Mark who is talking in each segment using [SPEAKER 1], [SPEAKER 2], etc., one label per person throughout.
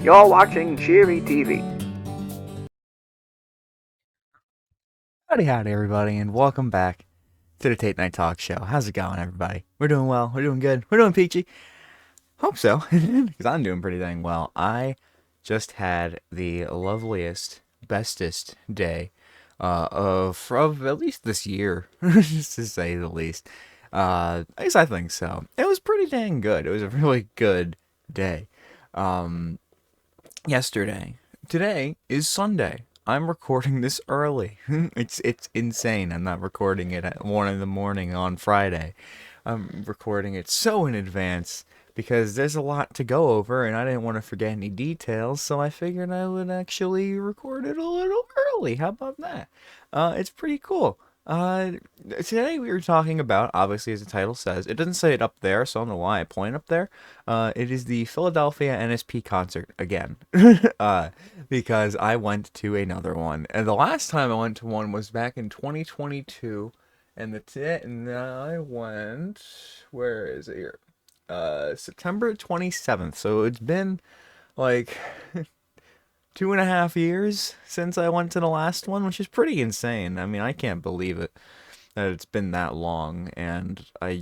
[SPEAKER 1] You're watching Cheery TV.
[SPEAKER 2] Howdy, everybody, and welcome back to the Tate Night Talk Show. How's it going, everybody? We're doing well. We're doing good. We're doing peachy. Hope so, because I'm doing pretty dang well. I just had the loveliest, bestest day of at least this year, just to say the least. At least I think so. It was pretty dang good. It was a really good day. Um, Yesterday. Today is Sunday. I'm recording this early. It's insane. I'm not recording it at 1 in the morning on Friday. I'm recording it so in advance because there's a lot to go over and I didn't want to forget any details, so I figured I would actually record it a little early. How about that? It's pretty cool. Uh, Today we were talking about, obviously as the title says, it doesn't say it up there, so I don't know why I point up there. It is the Philadelphia NSP concert again, uh, because I went to another one, and the last time I went to one was back in 2022, and I went, where is it here? September 27th. So it's been like 2.5 years since I went to the last one, which is pretty insane. I mean, I can't believe it that it's been that long, and I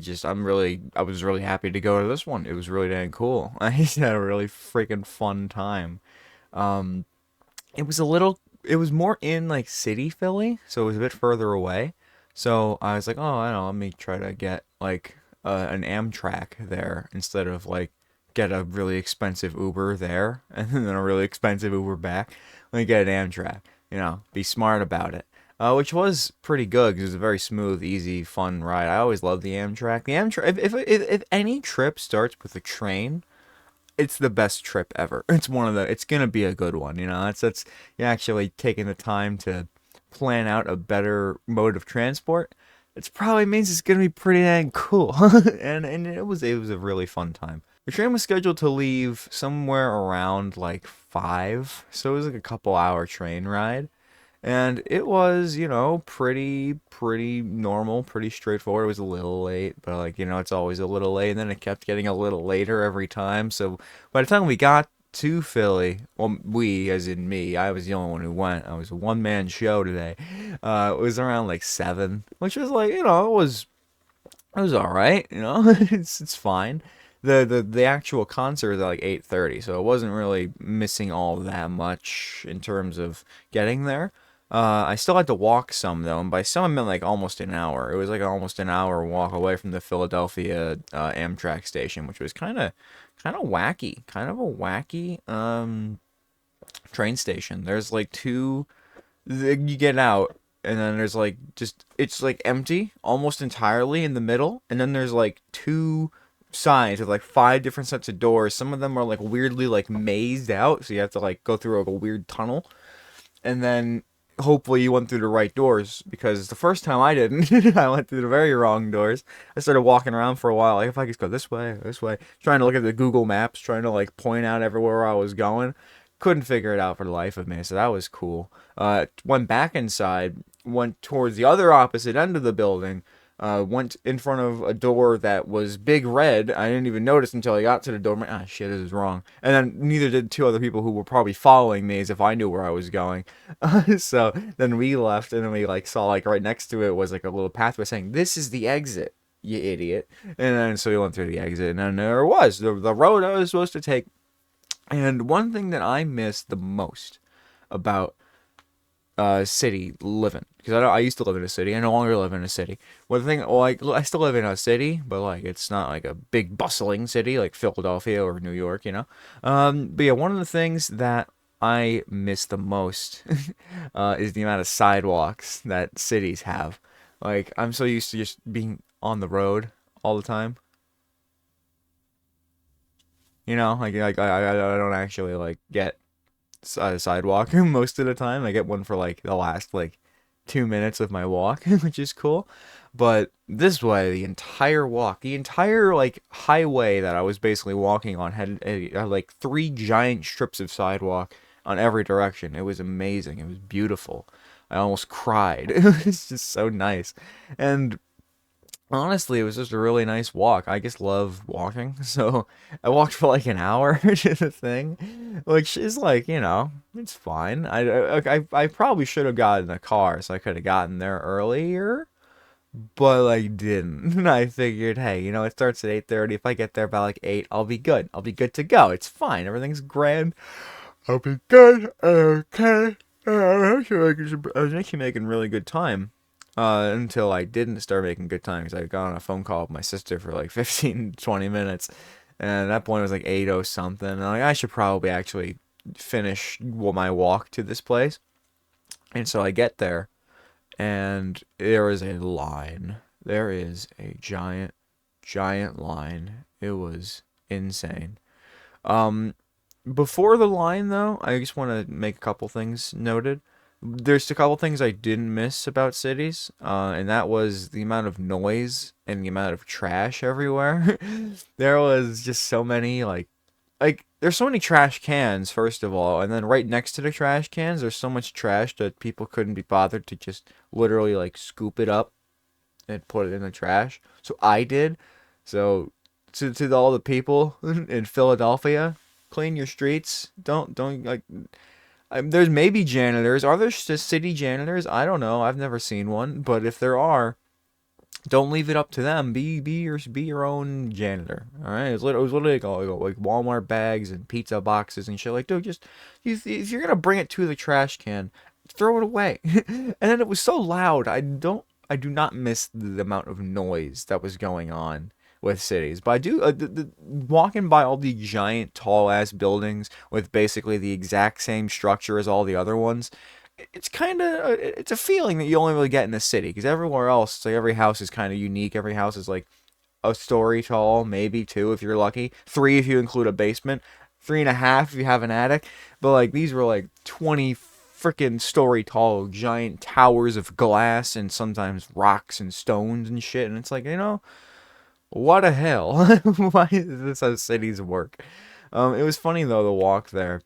[SPEAKER 2] was really happy to go to this one. It was really dang cool. I just had a really freaking fun time. Um, it was more in like city Philly, so it was a bit further away. So I was like, oh, I don't know, let me try to get like an Amtrak there instead of like get a really expensive Uber there and then a really expensive Uber back. Let me get an Amtrak, be smart about it. Which was pretty good because it was a very smooth, easy, fun ride. I always love the Amtrak. The Amtrak, if any trip starts with a train, it's the best trip ever. It's gonna be a good one, It's you're actually taking the time to plan out a better mode of transport. It probably means it's gonna be pretty dang cool, and it was a really fun time. The train was scheduled to leave somewhere around like 5, so it was like a couple hour train ride. And it was, pretty normal, pretty straightforward. It was a little late, but like, it's always a little late. And then it kept getting a little later every time. So by the time we got to Philly, well, we, as in me, I was the only one who went. I was a one-man show today. It was around like 7, which was like, it was all right, it's fine. The actual concert was at like 8:30, so it wasn't really missing all that much in terms of getting there. I still had to walk some though, and by some I meant like almost an hour. It was like almost an hour walk away from the Philadelphia Amtrak station, which was kind of wacky, kind of a wacky train station. There's like you get out, and then there's like just it's like empty almost entirely in the middle, and then there's like two sides with like 5 different sets of doors. Some of them are like weirdly like mazed out, so you have to like go through like a weird tunnel, and then hopefully you went through the right doors, because the first time I didn't. I went through the very wrong doors. I started walking around for a while, like if I could go this way, trying to look at the Google Maps, trying to like point out everywhere I was going. Couldn't figure it out for the life of me, so that was cool. Went back inside, went towards the other opposite end of the building, went in front of a door that was big red. I didn't even notice until I got to the door. I'm like, ah, shit, this is wrong. And then neither did 2 other people who were probably following me, as if I knew where I was going. So then we left, and then we like saw like right next to it was like a little pathway saying, "This is the exit, you idiot." And then so we went through the exit, and then there it was the road I was supposed to take. And one thing that I miss the most about city living, because I used to live in a city. I no longer live in a city. One thing, well, like I still live in a city, but like it's not like a big bustling city like Philadelphia or New York, But yeah, one of the things that I miss the most is the amount of sidewalks that cities have. Like I'm so used to just being on the road all the time. I don't actually like get a sidewalk most of the time. I get one for like the last like 2 minutes of my walk, which is cool. But this way, the entire walk, the entire like highway that I was basically walking on had like 3 giant strips of sidewalk on every direction. It was amazing. It was beautiful. I almost cried. It was just so nice. And Honestly, it was just a really nice walk. I just love walking, so I walked for like an hour to the thing, which is like, it's fine. I probably should have gotten a car, so I could have gotten there earlier, but I didn't. And I figured, hey, it starts at 8:30. If I get there by like 8, I'll be good. I'll be good to go. It's fine. Everything's grand. I'll be good. Okay. I was actually making really good time. Until I didn't start making good time because I got on a phone call with my sister for like 15, 20 minutes. And at that point it was like 8:00 something. And I should probably actually finish my walk to this place. And so I get there and there is a line. There is a giant, giant line. It was insane. Um, Before the line, though, I just want to make a couple things noted. There's a couple things I didn't miss about cities, and that was the amount of noise and the amount of trash everywhere. There was just so many there's so many trash cans first of all, and then right next to the trash cans, there's so much trash that people couldn't be bothered to just literally like scoop it up and put it in the trash. So I did. So to all the people in Philadelphia, clean your streets. Don't like. There's maybe janitors. Are there just city janitors? I don't know. I've never seen one. But if there are, don't leave it up to them. Be your own janitor. All right. It was literally like Walmart bags and pizza boxes and shit. Like, dude, just if you're gonna bring it to the trash can, throw it away. And then it was so loud. I do not miss the amount of noise that was going on with cities, but I do walking by all the giant tall ass buildings with basically the exact same structure as all the other ones. It's kind of it's a feeling that you only really get in the city because everywhere else, like every house is kind of unique. Every house is like a story tall, maybe two if you're lucky, three if you include a basement, three and a half if you have an attic. But like these were like 20 freaking story tall, giant towers of glass and sometimes rocks and stones and shit. And it's like, what the hell? Why is this how cities work? It was funny though, the walk there.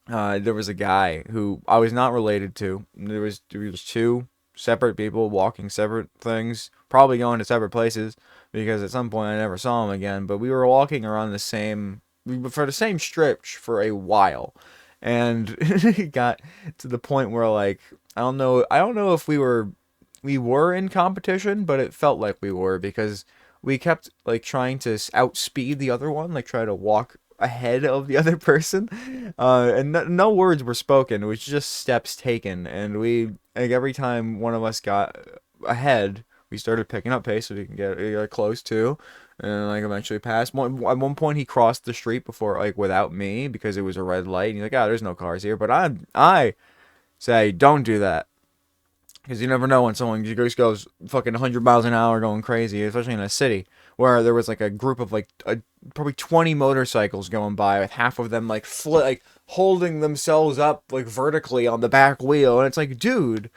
[SPEAKER 2] There was a guy who I was not related to. There was two separate people walking separate things, probably going to separate places because at some point I never saw him again. But we were walking around for the same stretch for a while, and it got to the point where like I don't know if we were in competition, but it felt like we were because we kept like trying to outspeed the other one, like try to walk ahead of the other person, and no words were spoken. It was just steps taken, and we like every time one of us got ahead, we started picking up pace so we can get close to, and like eventually passed. At one point, he crossed the street before like without me because it was a red light, and he's like, "Ah, there's no cars here," but I say, "Don't do that." Because you never know when someone just goes fucking 100 miles an hour going crazy, especially in a city where there was like a group of like probably 20 motorcycles going by with half of them like holding themselves up like vertically on the back wheel. And it's like, dude,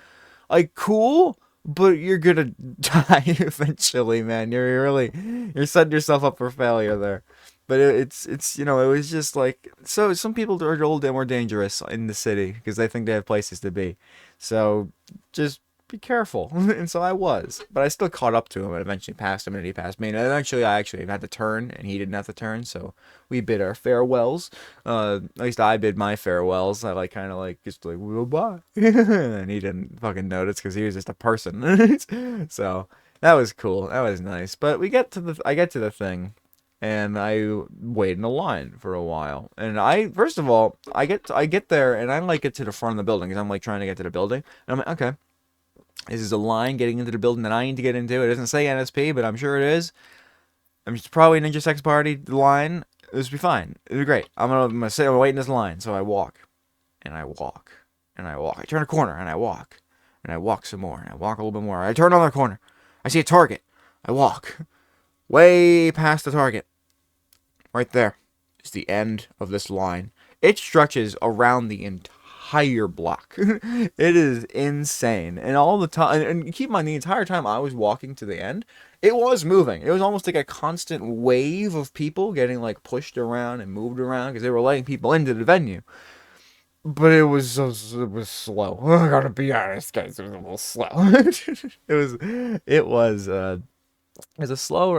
[SPEAKER 2] like cool, but you're gonna die eventually, man. You're setting yourself up for failure there. But it was just like so. Some people are old and more dangerous in the city because they think they have places to be. So just be careful. And so I was, but I still caught up to him and eventually passed him, and he passed me. And eventually, I actually had to turn, and he didn't have to turn. So we bid our farewells. At least I bid my farewells. I like kind of like just like well bye, and he didn't fucking notice because he was just a person. So that was cool. That was nice. But I get to the thing, and I wait in a line for a while. And I first of all, I get there, and I like get to the front of the building because I'm like trying to get to the building, and I'm like, okay, this is a line getting into the building that I need to get into. It doesn't say NSP, but I'm sure it is. I mean, it's probably an intersex party line. This will be fine. It'll be great. I'm gonna sit and wait in this line. So I walk, and I walk, and I walk. I turn a corner, and I walk, and I walk some more, and I walk a little bit more. I turn another corner. I see a Target. I walk way past the Target. Right there is the end of this line. It stretches around the entire block. It is insane. And all the time, and keep in mind, the entire time I was walking to the end, it was moving. It was almost like a constant wave of people getting like pushed around and moved around because they were letting people into the venue. But it was slow. I gotta be honest, guys. It was a little slow. It was It was a slow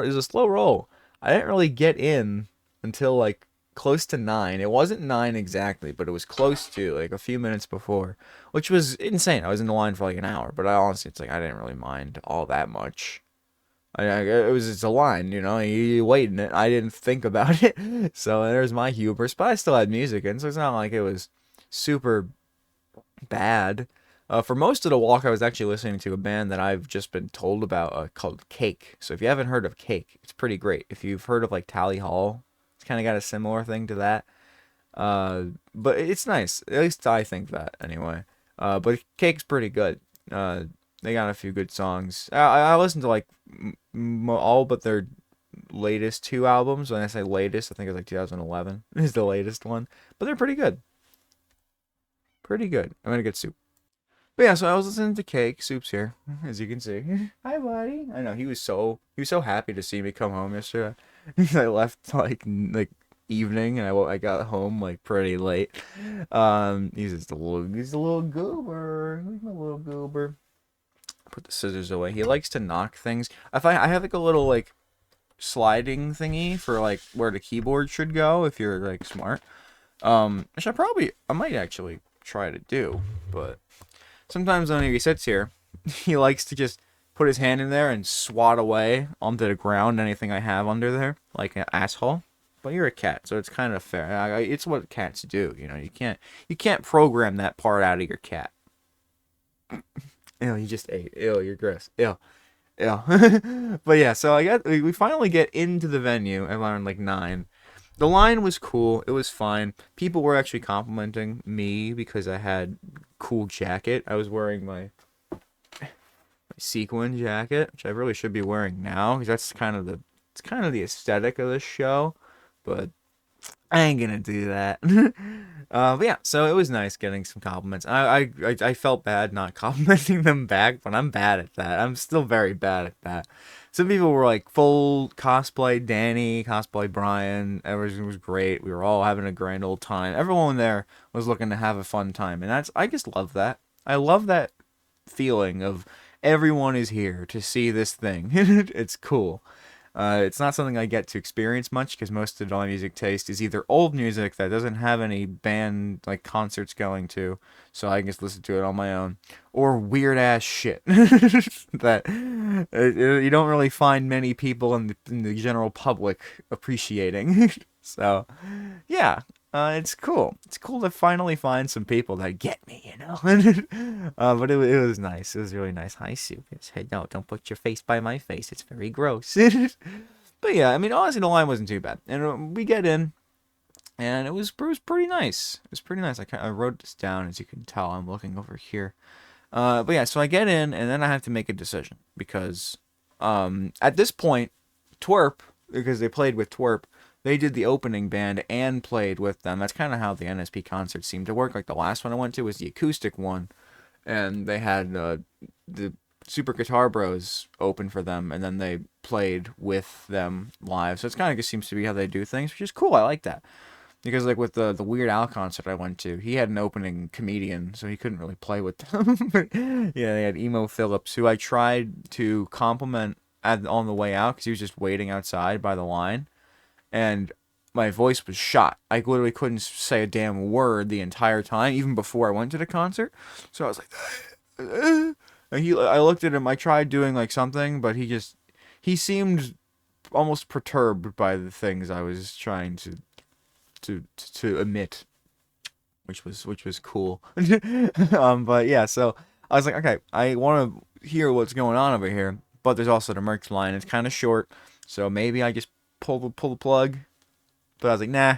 [SPEAKER 2] roll. I didn't really get in until like close to 9. It wasn't 9 exactly, but it was close to, like a few minutes before, which was insane. I was in the line for like an hour, but I honestly, it's like I didn't really mind all that much. It was just a line, you wait in it. I didn't think about it, so there's my hubris. But I still had music in, so it's not like it was super bad. For most of the walk, I was actually listening to a band that I've just been told about called Cake. So if you haven't heard of Cake, it's pretty great. If you've heard of like Tally Hall, it's kind of got a similar thing to that. But it's nice. At least I think that anyway. But Cake's pretty good. They got a few good songs. I listened to like all but their latest 2 albums. When I say latest, I think it's like 2011 is the latest one. But they're pretty good. Pretty good. I'm gonna get soup. But yeah, so I was listening to Cake. Soup's here, as you can see. Hi, buddy. I know he was so happy to see me come home yesterday. I left like evening, and I got home like pretty late. He's a little goober. He's a little goober. Put the scissors away. He likes to knock things. I have like a little like sliding thingy for like where the keyboard should go if you're like smart. Which I might actually try to do, but sometimes when he sits here, he likes to just put his hand in there and swat away onto the ground anything I have under there, like an asshole. But you're a cat, so it's kind of fair. It's what cats do, you can't program that part out of your cat. Ew, you just ate. Ew, you're gross. Ew. Ew. But yeah, so we finally get into the venue around like 9. The line was cool. It was fine. People were actually complimenting me because I had cool jacket. I was wearing my sequin jacket, which I really should be wearing now because that's kind of the aesthetic of this show. But I ain't gonna do that. But yeah, so it was nice getting some compliments. I felt bad not complimenting them back, but I'm bad at that. I'm still very bad at that. Some people were like full cosplay Danny, cosplay Brian. Everything was great. We were all having a grand old time. Everyone there was looking to have a fun time, and I just love that. I love that feeling of everyone is here to see this thing. It's cool. It's not something I get to experience much because most of my music taste is either old music that doesn't have any band like concerts going to, so I can just listen to it on my own, or weird ass shit that you don't really find many people in the general public appreciating. So, yeah, it's cool. It's cool to finally find some people that get me. But it was nice. It was really nice. Hi, Sue. Hey, no, don't put your face by my face. It's very gross. But yeah, I mean, honestly, the line wasn't too bad. And we get in, and it was pretty nice. It was pretty nice. I wrote this down, as you can tell. I'm looking over here. But yeah, so I get in, and then I have to make a decision because at this point, Twerp, because they played with Twerp, they did the opening band and played with them. That's kind of how the NSP concerts seem to work. Like the last one I went to was the acoustic one, and they had the Super Guitar Bros open for them, and then they played with them live. So it's kind of just seems to be how they do things, which is cool. I like that. Because like with the Weird Al concert I went to, he had an opening comedian, so he couldn't really play with them. But yeah, they had Emo Phillips, who I tried to compliment on the way out because he was just waiting outside by the line, and my voice was shot. I literally couldn't say a damn word the entire time, even before I went to the concert. So I was like, and I looked at him. I tried doing like something, but he seemed almost perturbed by the things I was trying to emit, which was cool. But yeah, so I was like, okay, I want to hear what's going on over here, but there's also the merch line. It's kind of short, so maybe I just pull the plug. But I was like, nah,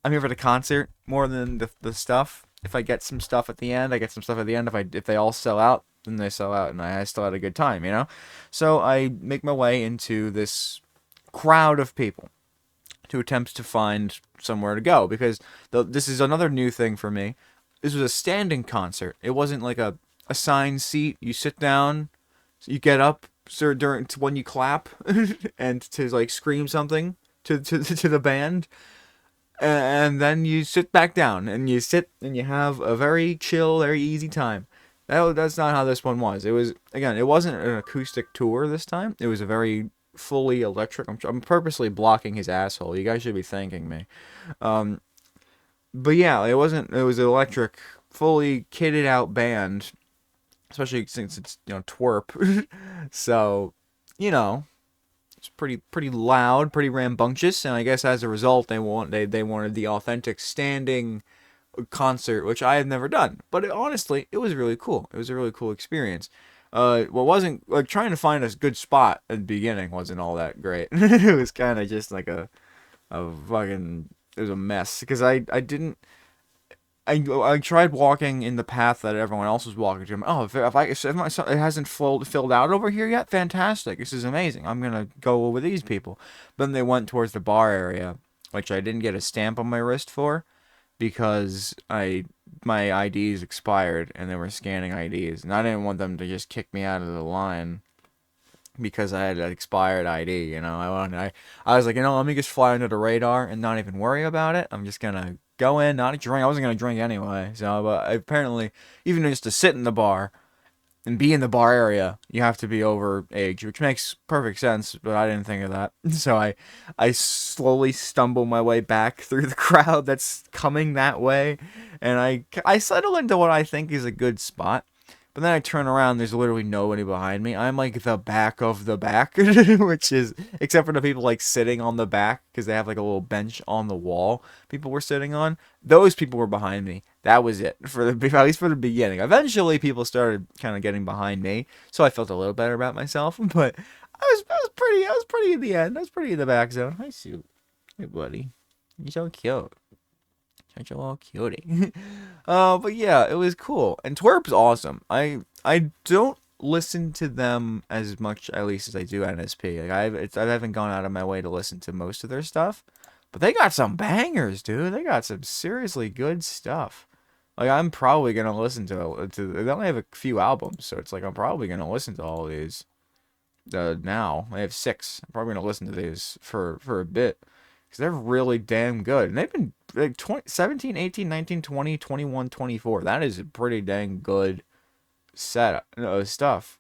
[SPEAKER 2] I'm here for the concert more than the stuff. If I get some stuff at the end, I get some stuff at the end. If they all sell out, then they sell out, and I still had a good time. So I make my way into this crowd of people to attempt to find somewhere to go, because this is another new thing for me. This was a standing concert. It wasn't like a assigned seat. You sit down, you get up when you clap and to like scream something to the band, and then you sit back down and you sit and you have a very chill, very easy time. That's not how this one was. It was, again, it wasn't an acoustic tour this time. It was a very fully electric. I'm purposely blocking his asshole. You guys should be thanking me. Um, but yeah, it wasn't. It was an electric, fully kitted out band, especially since it's twerp. So, you know, it's pretty loud, pretty rambunctious, and I guess as a result, they wanted the authentic standing concert, which I have never done. But honestly, it was really cool. It was a really cool experience. What wasn't like trying to find a good spot at the beginning wasn't all that great. It was kind of just like a fucking it was a mess because I didn't. I tried walking in the path that everyone else was walking to. Oh, if it hasn't filled out over here yet, fantastic. This is amazing. I'm gonna go over these people. But then they went towards the bar area, which I didn't get a stamp on my wrist for because my IDs expired and they were scanning IDs, and I didn't want them to just kick me out of the line because I had an expired ID. I was like, let me just fly under the radar and not even worry about it. I'm just gonna go in, not drink. I wasn't gonna drink anyway. So, but apparently, even just to sit in the bar and be in the bar area, you have to be over age, which makes perfect sense. But I didn't think of that, so I slowly stumble my way back through the crowd that's coming that way, and I settle into what I think is a good spot. But then I turn around, there's literally nobody behind me. I'm like the back of the back, which is, except for the people like sitting on the back, because they have like a little bench on the wall people were sitting on. Those people were behind me. That was it, at least for the beginning. Eventually, people started kind of getting behind me, so I felt a little better about myself. But I was pretty in the end. I was pretty in the back zone. Hi, Sue. Hey, buddy. You're so cute. Such a little cutie. But yeah, it was cool. And Twerp's awesome. I don't listen to them as much, at least, as I do NSP. Like I haven't gone out of my way to listen to most of their stuff, but they got some bangers, dude. They got some seriously good stuff. Like I'm probably gonna listen to. They only have a few albums, so it's like I'm probably gonna listen to all of these. Now I have 6. I'm probably gonna listen to these for a bit. Because they're really damn good. And they've been like 17, 18, 19, 20, 21, 24. That is a pretty dang good set stuff.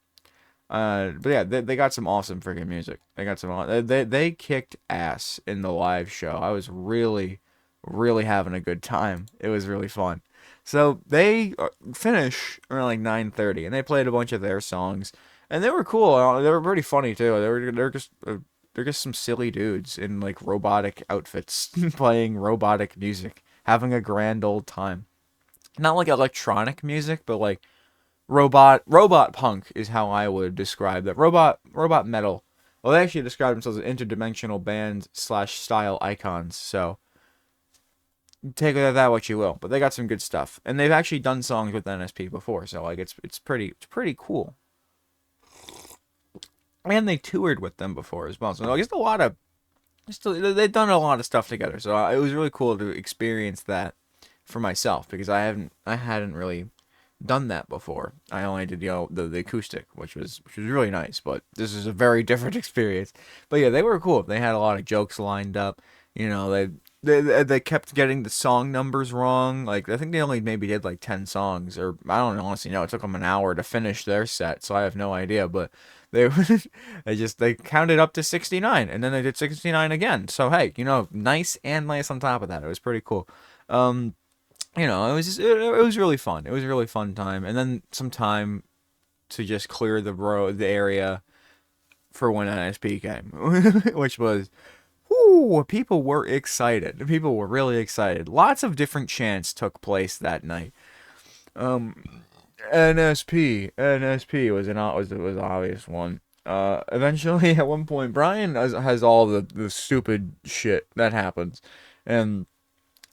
[SPEAKER 2] But yeah, they got some awesome freaking music. They got some. They kicked ass in the live show. I was really, really having a good time. It was really fun. So they finish around like 9:30, and they played a bunch of their songs, and they were cool. They were pretty funny too. They're just they're just some silly dudes in like robotic outfits playing robotic music, having a grand old time. Not like electronic music, but like robot punk is how I would describe that. Robot metal. Well, they actually describe themselves as interdimensional band / style icons. So take that what you will. But they got some good stuff, and they've actually done songs with NSP before. So like it's pretty cool. And they toured with them before as well. So just a lot of, they've done a lot of stuff together. So it was really cool to experience that for myself because I hadn't really done that before. I only did the acoustic, which was really nice. But this is a very different experience. But yeah, they were cool. They had a lot of jokes lined up. They kept getting the song numbers wrong. Like I think they only maybe did like 10 songs, or I don't honestly know. It took them an hour to finish their set, so I have no idea. But they they counted up to 69, and then they did 69 again. So hey, nice and nice on top of that. It was pretty cool. It was really fun. It was a really fun time, and then some time to just clear the area for when NSP came, which was. Ooh, people were excited. People were really excited. Lots of different chants took place that night. NSP was an obvious one. Eventually, at one point, Brian has all the stupid shit that happens, and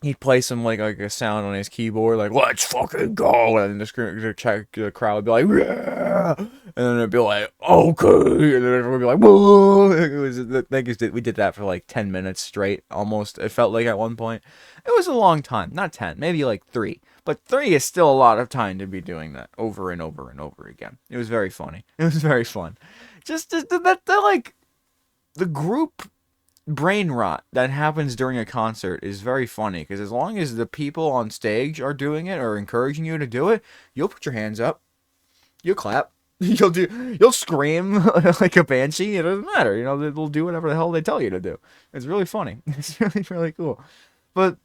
[SPEAKER 2] he'd play some like a sound on his keyboard, like "Let's fucking go," and the crowd would be like, "Yeah," and then it'd be like, "Okay," and then everyone would be like, "Whoa!" We did that for like 10 minutes straight, almost. It felt like at one point. It was a long time, not 10, maybe like 3, but 3 is still a lot of time to be doing that over and over and over again. It was very funny. It was very fun. Just that like the group brain rot that happens during a concert is very funny because as long as the people on stage are doing it or encouraging you to do it, you'll put your hands up. you'll clap. You'll scream like a banshee. It doesn't matter. They'll do whatever the hell they tell you to do. It's really funny. It's really, really cool. But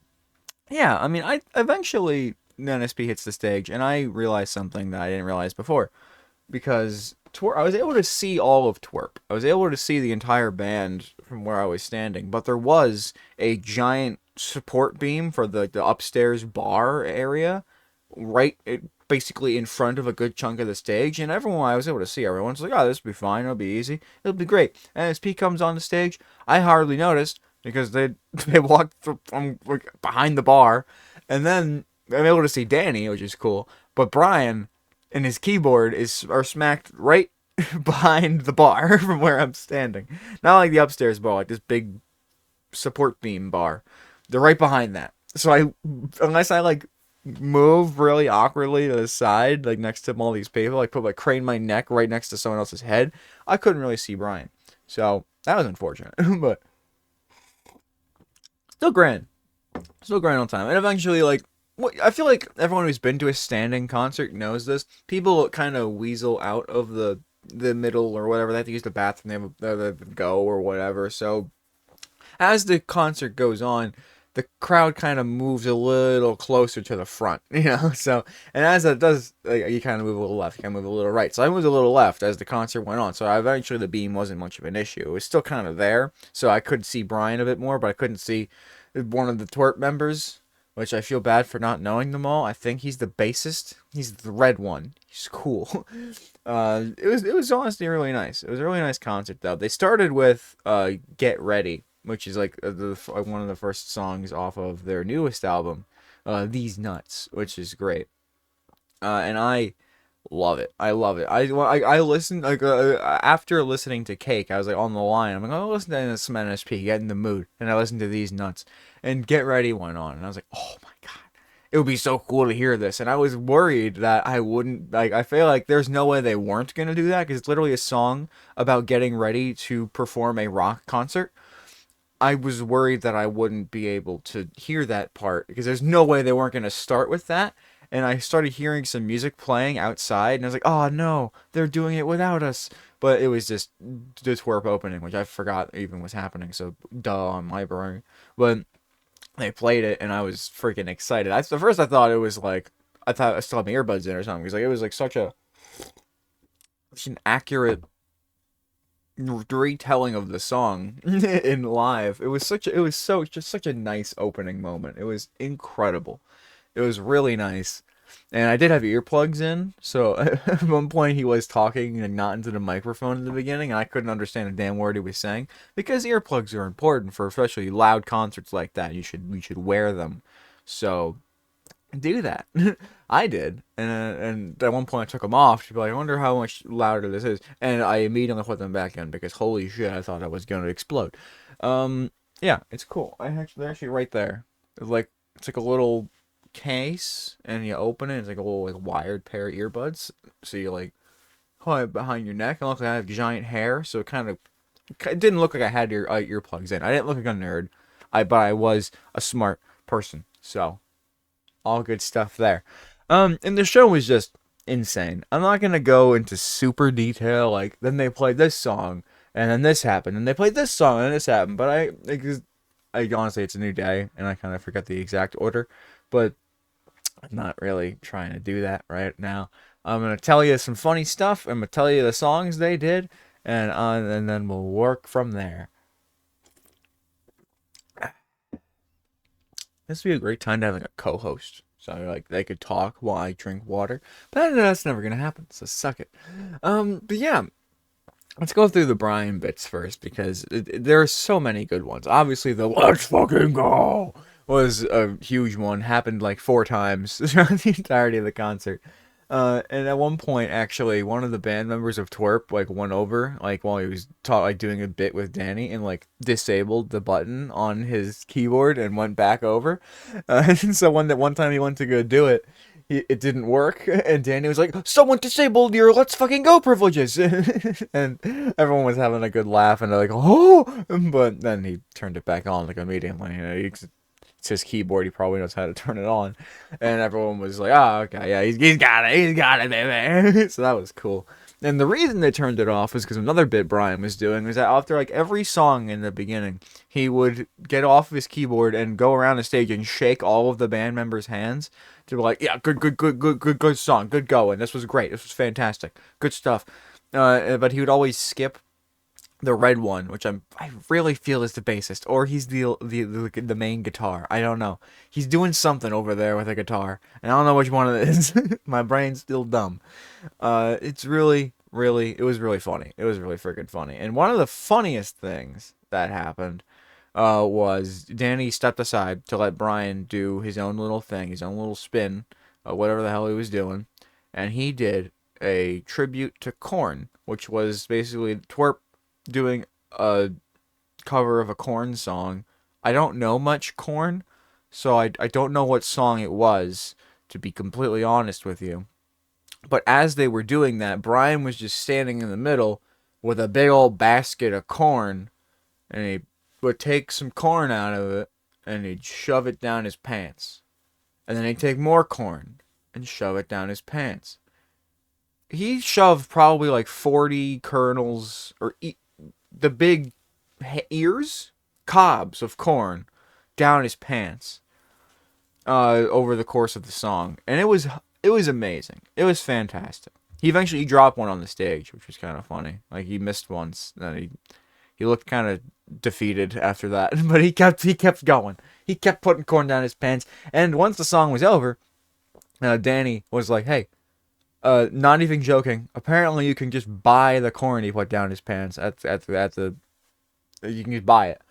[SPEAKER 2] yeah, I mean, I eventually NSP hits the stage, and I realized something that I didn't realize before, because I was able to see all of Twerp. I was able to see the entire band from where I was standing, but there was a giant support beam for the upstairs bar area, basically in front of a good chunk of the stage, and I was able to see everyone's like, oh, this will be fine, it'll be easy, it'll be great. And as P comes on the stage, I hardly noticed, because they walked from behind the bar, and then I'm able to see Danny, which is cool, but Brian and his keyboard are smacked right behind the bar from where I'm standing. Not like the upstairs bar, like this big support beam bar. They're right behind that. So unless I like move really awkwardly to the side, like next to all these people, like crane my neck right next to someone else's head, I couldn't really see Brian. So that was unfortunate, but still grand on time. And eventually, like, I feel like everyone who's been to a standing concert knows this. People kind of weasel out of the middle or whatever. They have to use the bathroom. They have to go or whatever. So as the concert goes on, the crowd kind of moves a little closer to the front, So, and as that does, like, you kind of move a little left, you kind of move a little right. So I moved a little left as the concert went on. So eventually the beam wasn't much of an issue. It was still kind of there, so I could see Brian a bit more, but I couldn't see one of the Twerp members, which I feel bad for not knowing them all. I think he's the bassist. He's the red one. He's cool. It was honestly really nice. It was a really nice concert, though. They started with "Get Ready," which is like one of the first songs off of their newest album, "These Nuts," which is great. And I love it. I love it. I listened, like, after listening to Cake, I was like on the line. I'm like, oh, listen to some NSP, get in the mood. And I listened to These Nuts, and Get Ready went on, and I was like, oh my god, it would be so cool to hear this. And I was worried that I wouldn't, like, I feel like there's no way they weren't gonna do that, because it's literally a song about getting ready to perform a rock concert. I was worried that I wouldn't be able to hear that part, because there's no way they weren't gonna start with that. And I started hearing some music playing outside, and I was like, oh no, they're doing it without us. But it was just the Twerp opening, which I forgot even was happening, so duh on my brain. But they played it, and I was freaking excited. At first I thought it was like, I thought I still had my earbuds in or something, because like, it was like such an accurate retelling of the song in live. It was just such a nice opening moment. It was incredible. It was really nice. And I did have earplugs in, so at one point he was talking and not into the microphone in the beginning, and I couldn't understand a damn word he was saying, because earplugs are important for especially loud concerts like that. You should wear them. So do that. I did, and at one point I took them off to be like, I wonder how much louder this is, and I immediately put them back in, because holy shit, I thought I was going to explode. Yeah, it's cool. They're actually right there. It's like a little case, and you open it, it's like a little, like, wired pair of earbuds, so you like hold it behind your neck, and luckily I have giant hair, so it didn't look like I had earplugs in. I didn't look like a nerd, but I was a smart person, so all good stuff there. And the show was just insane. I'm not gonna go into super detail, like, then they played this song, and then this happened, and they played this song, and this happened, but I honestly, it's a new day, and I kind of forget the exact order, but I'm not really trying to do that right now. I'm going to tell you some funny stuff. I'm going to tell you the songs they did, and then we'll work from there. This would be a great time to have, like, a co-host. So, like, they could talk while I drink water. But that's never going to happen, so suck it. But yeah, let's go through the Brian bits first, because there are so many good ones. Obviously, the "Let's fucking go" was a huge one. Happened like 4 times throughout the entirety of the concert. And at one point, actually, one of the band members of Twerp, like, went over, like, while he was doing a bit with Danny, and, like, disabled the button on his keyboard and went back over. And so one time he went to go do it, it didn't work, and Danny was like, someone disabled your "let's fucking go" privileges. And everyone was having a good laugh, and they're like, oh, but then he turned it back on, like, immediately. it's his keyboard. He probably knows how to turn it on. And everyone was like, oh, okay, yeah, he's got it. He's got it, baby. So that was cool. And the reason they turned it off was because another bit Brian was doing was that after like every song in the beginning, he would get off of his keyboard and go around the stage and shake all of the band members' hands to be like, yeah, good song, good going. This was great. This was fantastic. Good stuff. But he would always skip the red one, which I really feel is the bassist, or he's the main guitar. I don't know. He's doing something over there with a guitar, and I don't know which one it is. My brain's still dumb. It's really, it was really funny. It was really freaking funny. And one of the funniest things that happened was Danny stepped aside to let Brian do his own little thing, his own little spin, whatever the hell he was doing, and he did a tribute to Korn, which was basically Twerp doing a cover of a Korn song. I don't know much Korn, so I don't know what song it was, to be completely honest with you. But as they were doing that, Brian was just standing in the middle with a big old basket of corn, and he would take some corn out of it, and he'd shove it down his pants. And then he'd take more corn and shove it down his pants. He shoved probably like 40 kernels, or the big cobs of corn down his pants over the course of the song. And it was amazing. It was fantastic. He eventually dropped one on the stage, which was kind of funny. Like, he missed once, and he looked kind of defeated after that, but he kept going. He kept putting corn down his pants, and once the song was over, Danny was like, "Hey, not even joking. Apparently, you can just buy the corn he put down his pants at the. You can just buy it."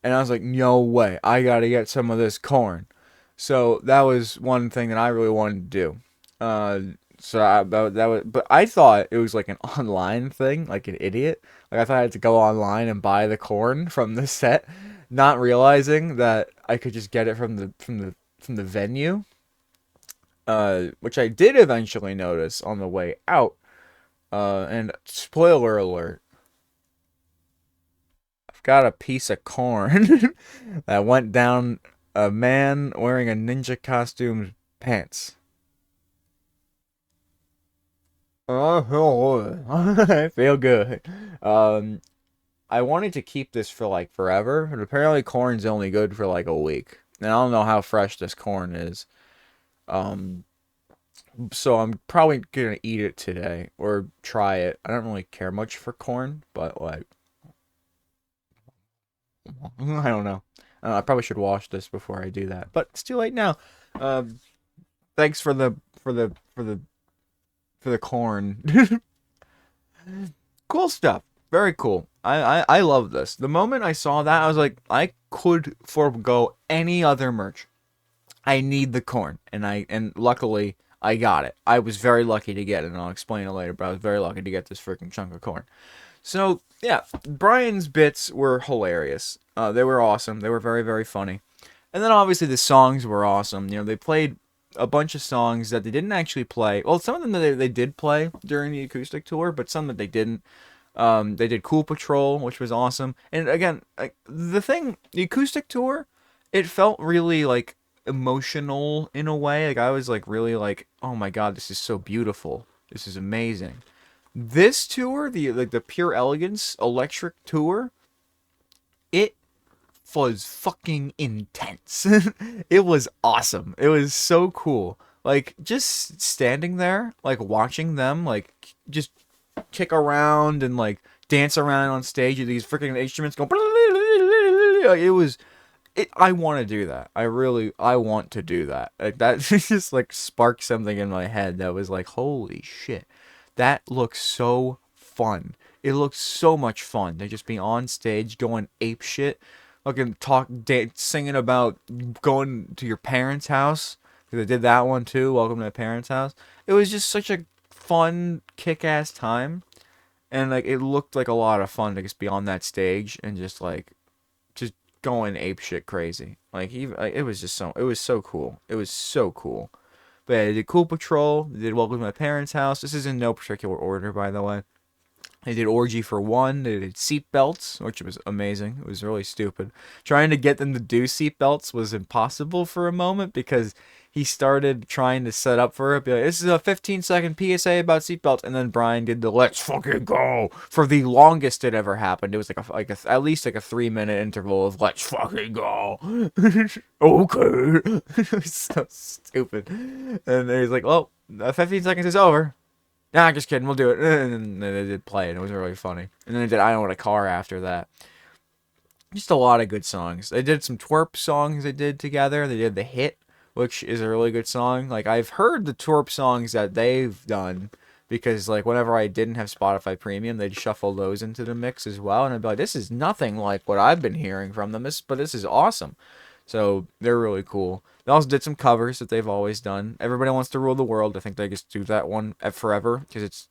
[SPEAKER 2] And I was like, "No way! I gotta get some of this corn." So that was one thing that I really wanted to do. But I thought it was like an online thing, like an idiot. Like, I thought I had to go online and buy the corn from the set, not realizing that I could just get it from the venue. Which I did eventually notice on the way out. And spoiler alert, I've got a piece of corn that went down a man wearing a ninja costume's pants. I feel good. I wanted to keep this for like forever, but apparently corn's only good for like a week. And I don't know how fresh this corn is. So I'm probably gonna eat it today or try it. I don't really care much for corn, but like, I don't know. I probably should wash this before I do that, but it's too late now. Thanks for the corn. Cool stuff. Very cool. I love this. The moment I saw that, I was like, I could forego any other merch. I need the corn, and luckily I got it. I was very lucky to get it, and I'll explain it later, but I was very lucky to get this freaking chunk of corn. So, yeah, Brian's bits were hilarious. They were awesome. They were very, very funny. And then obviously the songs were awesome. You know, they played a bunch of songs that they didn't actually play. Well, some of them they did play during the acoustic tour, but some that they didn't. They did Cool Patrol, which was awesome. And again, like, the acoustic tour, it felt really like emotional in a way. Like, I was like really like, oh my god, this is so beautiful. This is amazing. This tour, the Pure Elegance Electric tour, it was fucking intense. It was awesome. It was so cool. Like, just standing there, like, watching them, like, just kick around and, like, dance around on stage with these freaking instruments going. I want to do that. I want to do that. Like, that just, like, sparked something in my head that was like, holy shit. That looks so fun. It looks so much fun to just be on stage going ape shit. Fucking singing about going to your parents' house. Because I did that one too, Welcome to My Parents' House. It was just such a fun, kick-ass time. And, like, it looked like a lot of fun to just be on that stage and just, like, just going ape shit crazy. Like, it was so cool. It was so cool. But yeah, they did Cool Patrol, they did Welcome to My Parents' House. This is in no particular order, by the way. They did Orgy for One. They did Seatbelts, which was amazing. It was really stupid. Trying to get them to do seatbelts was impossible for a moment because he started trying to set up for it. Be like, this is a 15-second PSA about seatbelts, and then Brian did the "Let's fucking go" for the longest it ever happened. It was like at least like a 3-minute interval of "Let's fucking go." Okay, it was so stupid. And he's like, "Oh, 15 seconds is over." Nah, just kidding. We'll do it. And then they did play, and it was really funny. And then they did "I Don't Want a Car" after that. Just a lot of good songs. They did some twerp songs they did together. They did "The Hit," which is a really good song. Like, I've heard the twerp songs that they've done because, like, whenever I didn't have Spotify Premium, they'd shuffle those into the mix as well. And I'd be like, this is nothing like what I've been hearing from them, but this is awesome. So they're really cool. They also did some covers that they've always done. "Everybody Wants to Rule the World." I think they just do that one forever because it's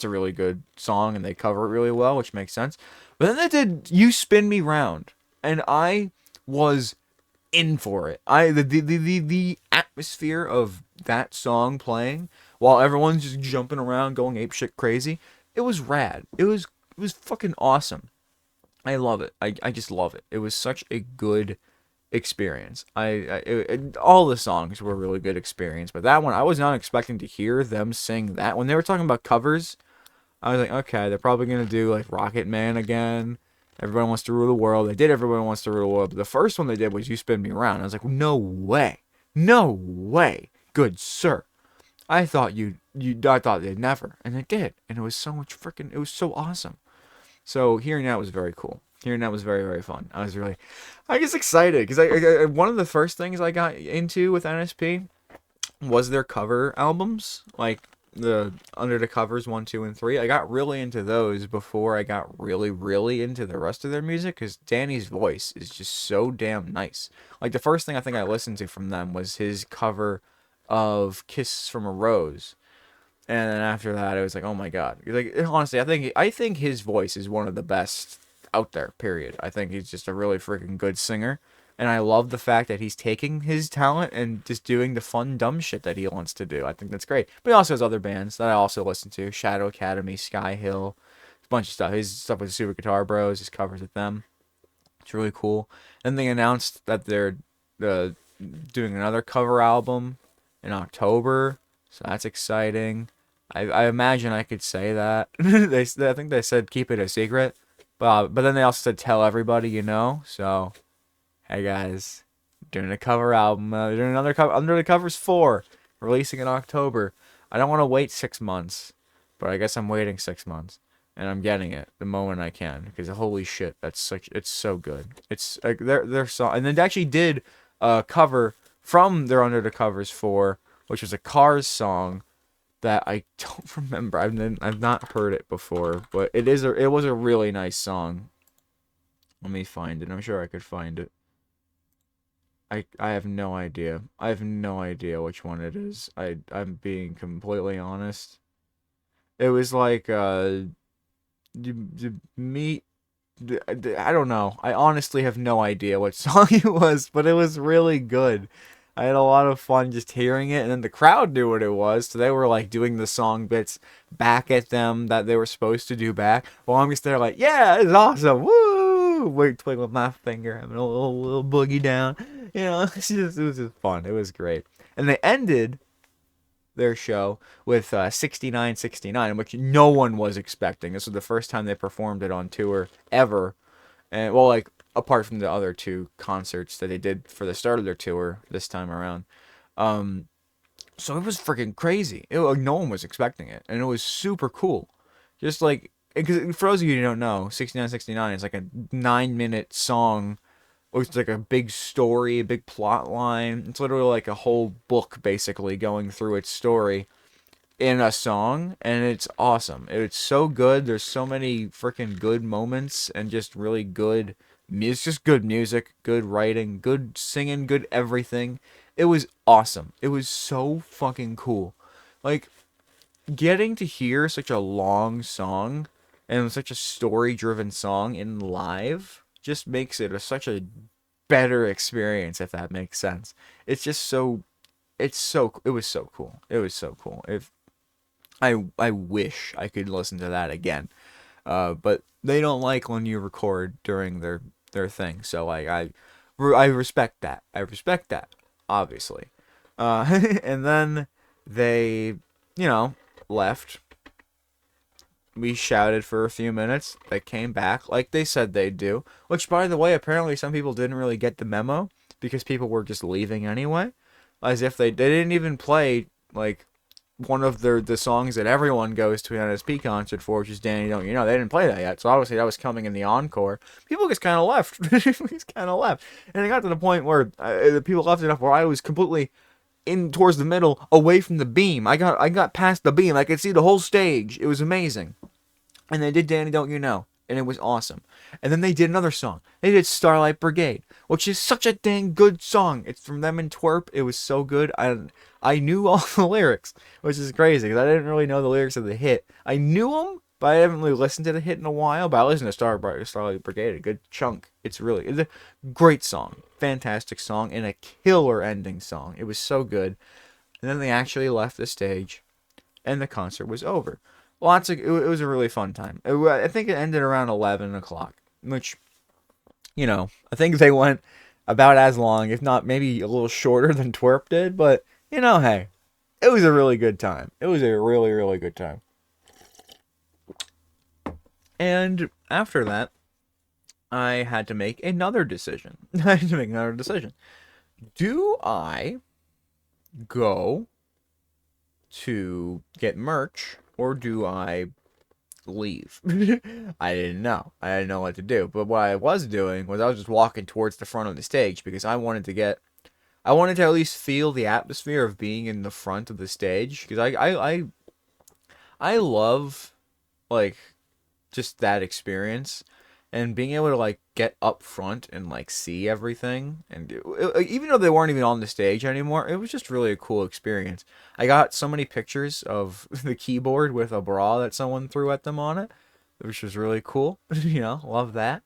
[SPEAKER 2] a really good song and they cover it really well, which makes sense. But then they did "You Spin Me Round," and I was in for it. The atmosphere of that song playing while everyone's just jumping around, going apeshit crazy. It was rad. It was fucking awesome. I love it. I just love it. It was such a good experience. All the songs were a really good experience, but that one I was not expecting to hear them sing that. When they were talking about covers, I was like, okay, they're probably gonna do like Rocket Man again. Everyone Wants to Rule the World. They did Everyone Wants to Rule the World, but the first one they did was "You Spin Me Around." I was like, no way, no way, good sir. I thought they'd never, and they did, and it was so much freaking. It was so awesome. So hearing that was very cool. Hearing that was very, very fun. I was excited because one of the first things I got into with NSP was their cover albums, like the Under the Covers 1, 2, and 3. I got really into those before I got really, really into the rest of their music because Danny's voice is just so damn nice. Like the first thing I think I listened to from them was his cover of "Kiss from a Rose." And then after that, I was like, "Oh my god!" Like honestly, I think his voice is one of the best out there. Period. I think he's just a really freaking good singer, and I love the fact that he's taking his talent and just doing the fun, dumb shit that he wants to do. I think that's great. But he also has other bands that I also listen to: Shadow Academy, Sky Hill, a bunch of stuff. His stuff with Super Guitar Bros, his covers with them. It's really cool. And they announced that they're uh, doing another cover album in October, so that's exciting. I imagine I could say that. I think they said keep it a secret, but then they also said tell everybody you know. So hey guys, doing a cover album, doing another cover Under the Covers 4, releasing in October. I don't want to wait 6 months, but I guess I'm waiting 6 months, and I'm getting it the moment I can because holy shit, it's so good. It's like their song, and they actually did a cover from their Under the Covers 4, which was a Cars song that I don't remember. I've not heard it before, but it was a really nice song. Let me find it. I'm sure I could find it. I have no idea. I have no idea which one it is. I'm being completely honest. It was like meet. I don't know. I honestly have no idea what song it was, but it was really good. I had a lot of fun just hearing it, and then the crowd knew what it was, so they were like doing the song bits back at them that they were supposed to do back. While I'm just there like, yeah, it's awesome, woo! Wait, twinkling my finger, having a little boogie down. It was just fun. It was great, and they ended their show with 6969, which no one was expecting. This was the first time they performed it on tour ever, and well, like apart from the other two concerts that they did for the start of their tour this time around. Um, so it was freaking crazy. Like, no one was expecting it, and it was super cool. Just like, because for those of you who don't know, 6969 is like a 9-minute song. It's like a big story, a big plot line. It's literally like a whole book basically going through its story in a song, and it's awesome. It's so good. There's so many freaking good moments and just really good music, just good music, good writing, good singing, good everything. It was awesome. It was so fucking cool. Like getting to hear such a long song and such a story-driven song in live just makes it such a better experience if that makes sense. It's just so it was so cool. It was so cool. If I wish I could listen to that again. But they don't like when you record during their thing. So like I respect that. I respect that, obviously. And then they, left. We shouted for a few minutes. They came back like they said they'd do. Which, by the way, apparently some people didn't really get the memo because people were just leaving anyway. As if they didn't even play like one of the songs that everyone goes to an NSP concert for, which is Danny Don't You Know. They didn't play that yet, so obviously that was coming in the encore. People just kind of left. Just kind of left, and it got to the point where the people left enough where I was completely in towards the middle, away from the beam. I got past the beam. I could see the whole stage. It was amazing. And they did Danny Don't You Know, and it was awesome. And then they did another song. They did Starlight Brigade, which is such a dang good song. It's from them and Twerp. It was so good. I knew all the lyrics, which is crazy because I didn't really know the lyrics of the hit. I knew them, but I haven't really listened to the hit in a while. But I listened to Starlight Brigade a good chunk. It's a great song, fantastic song, and a killer ending song. It was so good. And then they actually left the stage, and the concert was over. It was a really fun time. I think it ended around 11 o'clock, which, I think they went about as long, if not maybe a little shorter than Twerp did, but, hey, it was a really good time. It was a really, really good time. And after that, I had to make another decision. Do I go to get merch, or do I leave? I didn't know. I didn't know what to do. But what I was doing was I was just walking towards the front of the stage because I wanted to at least feel the atmosphere of being in the front of the stage because I love like just that experience and being able to like get up front and like see everything, and even though they weren't even on the stage anymore, it was just really a cool experience. I got so many pictures of the keyboard with a bra that someone threw at them on it, which was really cool. Love that.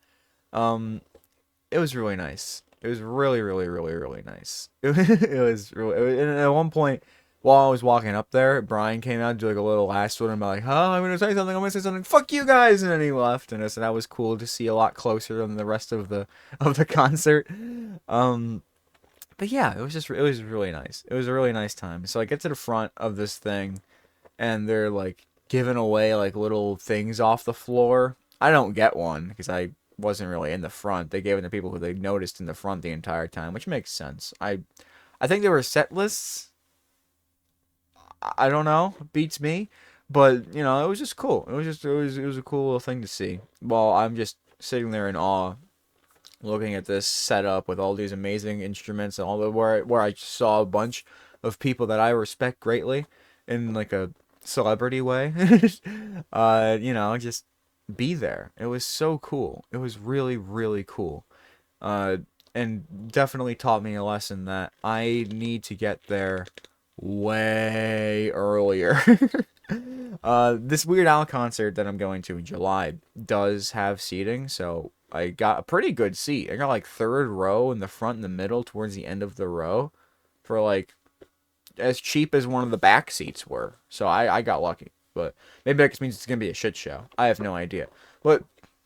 [SPEAKER 2] It was really nice. It was really, really, really, really nice. And at one point, while I was walking up there, Brian came out to do like a little last one. I'm like, I'm gonna say something. I'm gonna say something. Fuck you guys! And then he left. And so that was cool to see a lot closer than the rest of the concert. But yeah, it was really nice. It was a really nice time. So I get to the front of this thing, and they're like giving away like little things off the floor. I don't get one because I wasn't really in the front. They gave it to people who they noticed in the front the entire time, which makes sense. I think there were set lists. I don't know, beats me, but it was just cool. It was a cool little thing to see. While I'm just sitting there in awe, looking at this setup with all these amazing instruments and all the where I saw a bunch of people that I respect greatly in like a celebrity way. Just be there. It was so cool. It was really, really cool. And definitely taught me a lesson that I need to get there way earlier. This Weird Al concert that I'm going to in July does have seating, so I got a pretty good seat. I got like third row in the front and the middle towards the end of the row for like as cheap as one of the back seats were. So I got lucky. But maybe that just means it's gonna be a shit show. I have no idea. But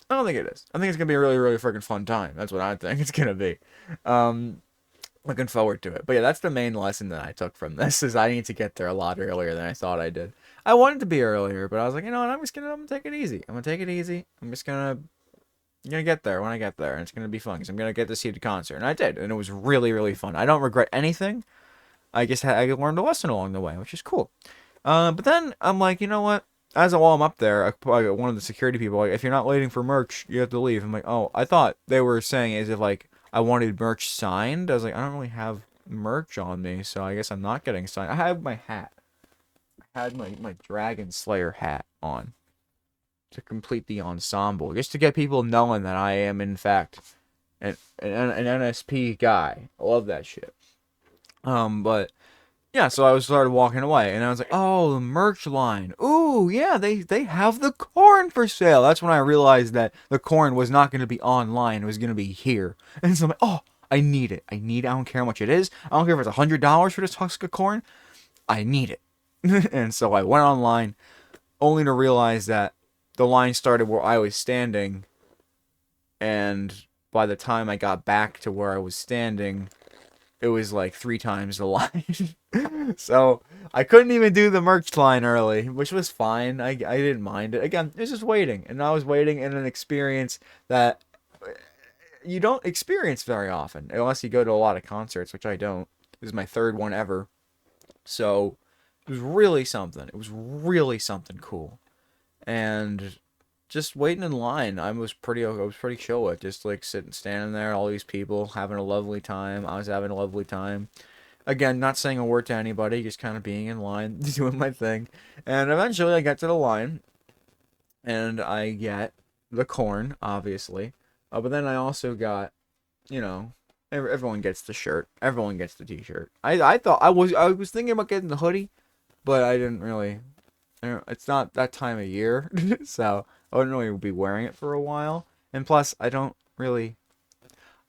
[SPEAKER 2] I don't think it is. I think it's gonna be a really, really freaking fun time. That's what I think it's gonna be. Looking forward to it. But yeah, that's the main lesson that I took from this is I need to get there a lot earlier than I thought I did. I wanted to be earlier, but I was like, you know what, I'm gonna take it easy. I'm just gonna get there when I get there, and it's gonna be fun because I'm gonna get to see the concert, and I did, and it was really, really fun. I don't regret anything. I learned a lesson along the way, which is cool. But then I'm like, you know what? While I'm up there, one of the security people, like, if you're not waiting for merch, you have to leave. I'm like, oh, I thought they were saying as if like I wanted merch signed. I was like, I don't really have merch on me, so I guess I'm not getting signed. I have my hat. I had my Dragon Slayer hat on to complete the ensemble, just to get people knowing that I am in fact an NSP guy. I love that shit. But yeah, so I started walking away, and I was like, oh, the merch line. Ooh, yeah, they have the corn for sale. That's when I realized that the corn was not going to be online. It was going to be here. And so I'm like, oh, I need it. I don't care how much it is. I don't care if it's $100 for this husk of corn. I need it. And so I went online, only to realize that the line started where I was standing, and by the time I got back to where I was standing, it was like 3 times the line. So I couldn't even do the merch line early, which was fine. I didn't mind it. Again, it was just waiting, and I was waiting in an experience that you don't experience very often, unless you go to a lot of concerts, which I don't. This is my third one ever, so it was really something. It was really something cool, and just waiting in line, I was pretty chill with, just like sitting, standing there, all these people having a lovely time. I was having a lovely time. Again, not saying a word to anybody, just kind of being in line, doing my thing. And eventually I get to the line, and I get the corn, obviously. But then I also got, you know, everyone gets the shirt. Everyone gets the t-shirt. I thought I was thinking about getting the hoodie, but I didn't really. It's not that time of year, so I wouldn't really be wearing it for a while. And plus, I don't really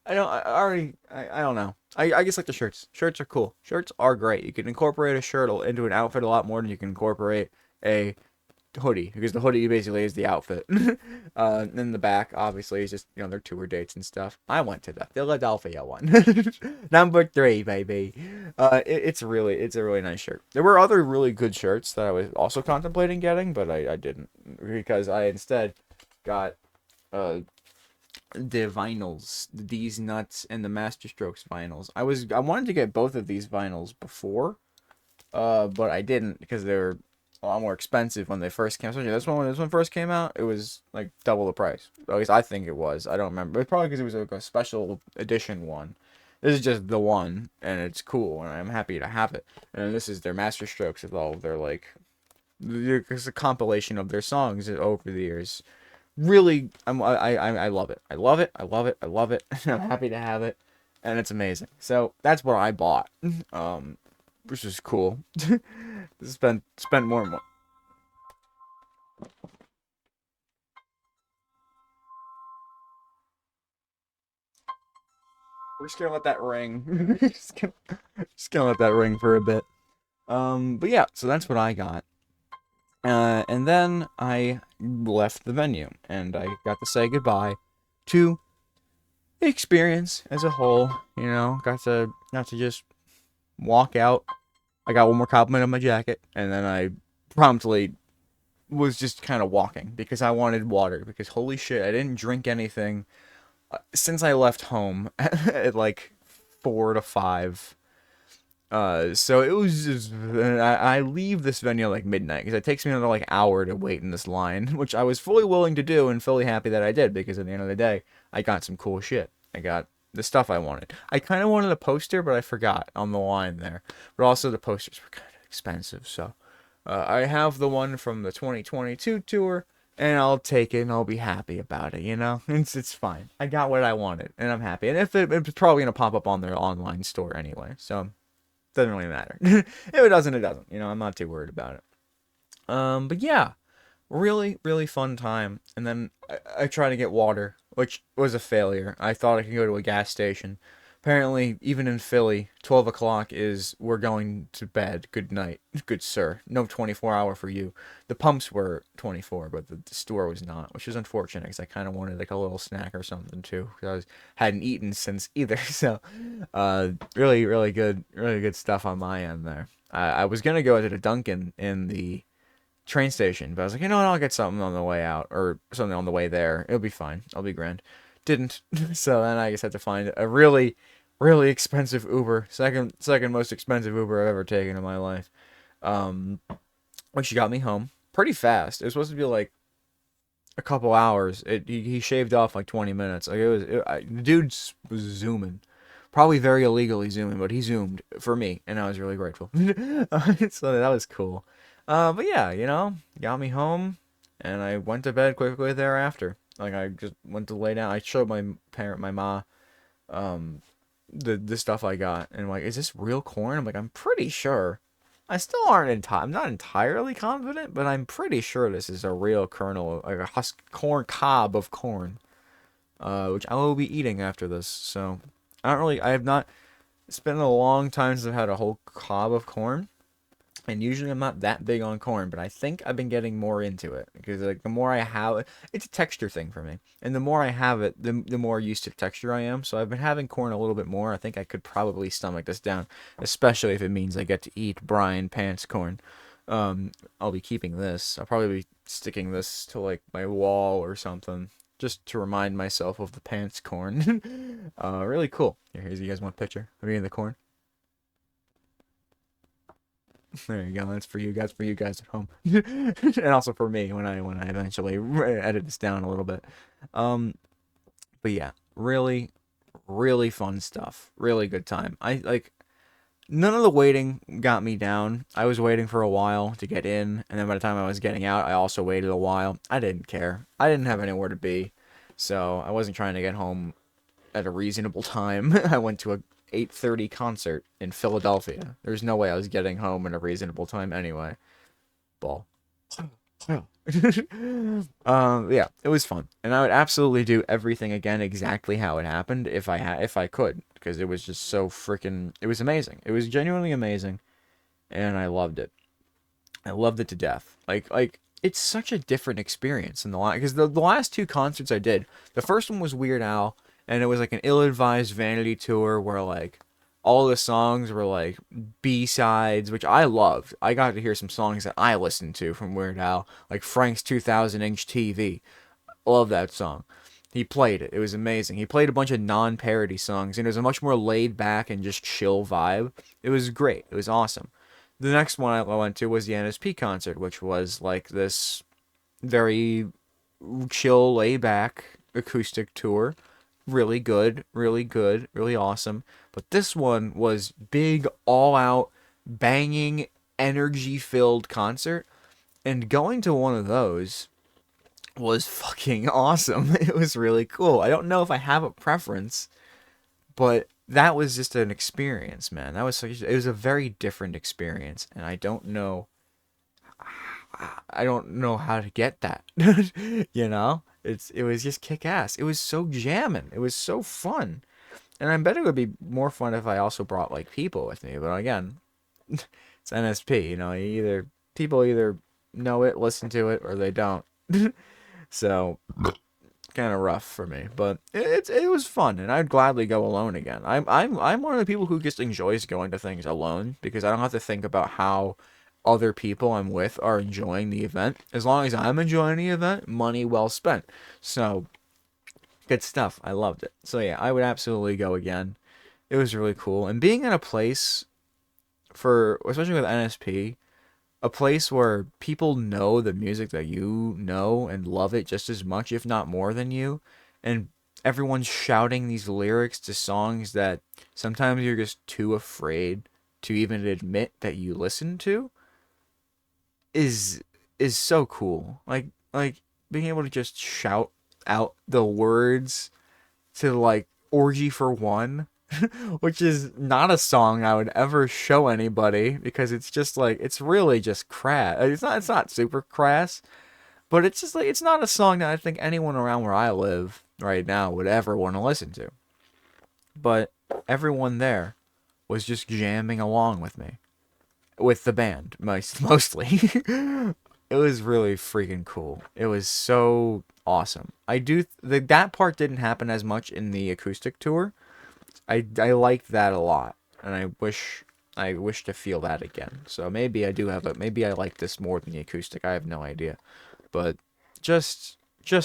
[SPEAKER 2] I don't know. I guess like the shirts. Shirts are cool. Shirts are great. You can incorporate a shirt into an outfit a lot more than you can incorporate a hoodie, because the hoodie basically is the outfit. In the back, obviously, is just, their tour dates and stuff. I went to the Philadelphia one. Number 3, baby. It's a really nice shirt. There were other really good shirts that I was also contemplating getting, but I didn't, because I instead got uh the vinyls, these nuts and the Masterstrokes vinyls. I wanted to get both of these vinyls before, but I didn't, because they were a lot more expensive when they first came. Especially this one, when this one first came out, it was like double the price. At least I think it was. I don't remember. It's probably because it was like a special edition one. This is just the one, and it's cool, and I'm happy to have it. And this is their Masterstrokes with all of their like, it's a compilation of their songs over the years. Really, I love it. I love it. I love it. I love it. I'm happy to have it, and it's amazing. So that's what I bought, which is cool. Spent more and more. We're just gonna let that ring. Just gonna let that ring for a bit. But yeah, so that's what I got. And then I left the venue, and I got to say goodbye to the experience as a whole. Got to just walk out. I got one more compliment on my jacket, and then I promptly was just kind of walking because I wanted water. Because holy shit, I didn't drink anything since I left home at like 4 to 5. So it was just, I leave this venue at like midnight, because it takes me another like hour to wait in this line, which I was fully willing to do and fully happy that I did, because at the end of the day, I got some cool shit. I got the stuff I wanted. I kind of wanted a poster, but I forgot on the line there. But also the posters were kind of expensive, so I have the one from the 2022 tour, and I'll take it and I'll be happy about it. It's fine. I got what I wanted, and I'm happy. And if it's probably gonna pop up on their online store anyway, so doesn't really matter. If it doesn't, it doesn't. I'm not too worried about it. But yeah, really, really fun time. And then I tried to get water, which was a failure. I thought I could go to a gas station. Apparently, even in Philly, 12 o'clock is we're going to bed. Good night, good sir. No 24-hour for you. The pumps were 24, but the store was not, which is unfortunate, because I kind of wanted like a little snack or something too, because hadn't eaten since either. So, really, really good stuff on my end there. I was gonna go to the Dunkin' in the train station, but I was like, what, I'll get something on the way out, or something on the way there. It'll be fine. I'll be grand. Didn't. So then I just had to find a really, really expensive Uber. Second most expensive Uber I've ever taken in my life. Um, which got me home pretty fast. It was supposed to be like a couple hours. He shaved off like 20 minutes. Like the dude was zooming. Probably very illegally zooming, but he zoomed for me, and I was really grateful. So that was cool. But yeah, got me home, and I went to bed quickly thereafter. Like, I just went to lay down. I showed my ma, um, the stuff I got, and like, is this real corn? I'm like, I'm pretty sure. I'm not entirely confident, but I'm pretty sure this is a real kernel, like a husk corn cob of corn, which I will be eating after this. So, I have not. It's been a long time since I've had a whole cob of corn. And usually I'm not that big on corn, but I think I've been getting more into it because like the more I have it, it's a texture thing for me. And the more I have it, the more used to texture I am. So I've been having corn a little bit more. I think I could probably stomach this down, especially if it means I get to eat Brian Pants corn. I'll be keeping this. I'll probably be sticking this to like my wall or something just to remind myself of the pants corn. Really cool. Here's you guys want a picture of me in the corn. There you go. That's for you guys. For you guys at home, and also for me when I eventually edit this down a little bit. Um, but yeah, really, really fun stuff. Really good time. I like none of the waiting got me down. I was waiting for a while to get in, and then by the time I was getting out, I also waited a while. I didn't care. I didn't have anywhere to be, so I wasn't trying to get home at a reasonable time. I went to a 8:30 concert in Philadelphia. There's no way I was getting home in a reasonable time anyway. Ball. Yeah, it was fun, and I would absolutely do everything again exactly how it happened if I could, because it was just so freaking. It was amazing. It was genuinely amazing, and I loved it. I loved it to death. Like it's such a different experience in the last because the last two concerts I did, the first one was Weird Al, and it was like an ill-advised vanity tour where like all the songs were like B-sides, which I loved. I got to hear some songs that I listened to from Weird Al, like Frank's 2000-inch TV. Love that song. He played it. It was amazing. He played a bunch of non-parody songs, and it was a much more laid back and just chill vibe. It was great. It was awesome. The next one I went to was the NSP concert, which was like this very chill, laid back acoustic tour. Really good, really good, really awesome. But this one was big, all out, banging, energy filled concert. And going to one of those was fucking awesome. It was really cool. I don't know if I have a preference, but that was just an experience, man. It was a very different experience, and I don't know how to get that. You know? It was just kick ass. It was so jamming. It was so fun. And I bet it would be more fun if I also brought like people with me. But again, it's NSP, you know, people either know it, listen to it, or they don't. So kind of rough for me, but it was fun, and I'd gladly go alone again. I'm one of the people who just enjoys going to things alone because I don't have to think about how other people I'm with are enjoying the event. As long as I'm enjoying the event, money well spent. So good stuff. I loved it. So yeah, I would absolutely go again. It was really cool, and being in a place for especially with NSP, a place where people know the music that you know and love it just as much, if not more than you, and everyone's shouting these lyrics to songs that sometimes you're just too afraid to even admit that you listen to is is so cool. Like being able to just shout out the words to like Orgy for One, which is not a song I would ever show anybody because it's just like it's really just crass. It's not super crass, but it's just like it's not a song that I think anyone around where I live right now would ever want to listen to. But everyone there was just jamming along with me, with the band mostly. It was really freaking cool. It was so awesome. That part didn't happen as much in the acoustic tour. I liked that a lot, and I wish to feel that again. So maybe I like this more than the acoustic. I have no idea, but just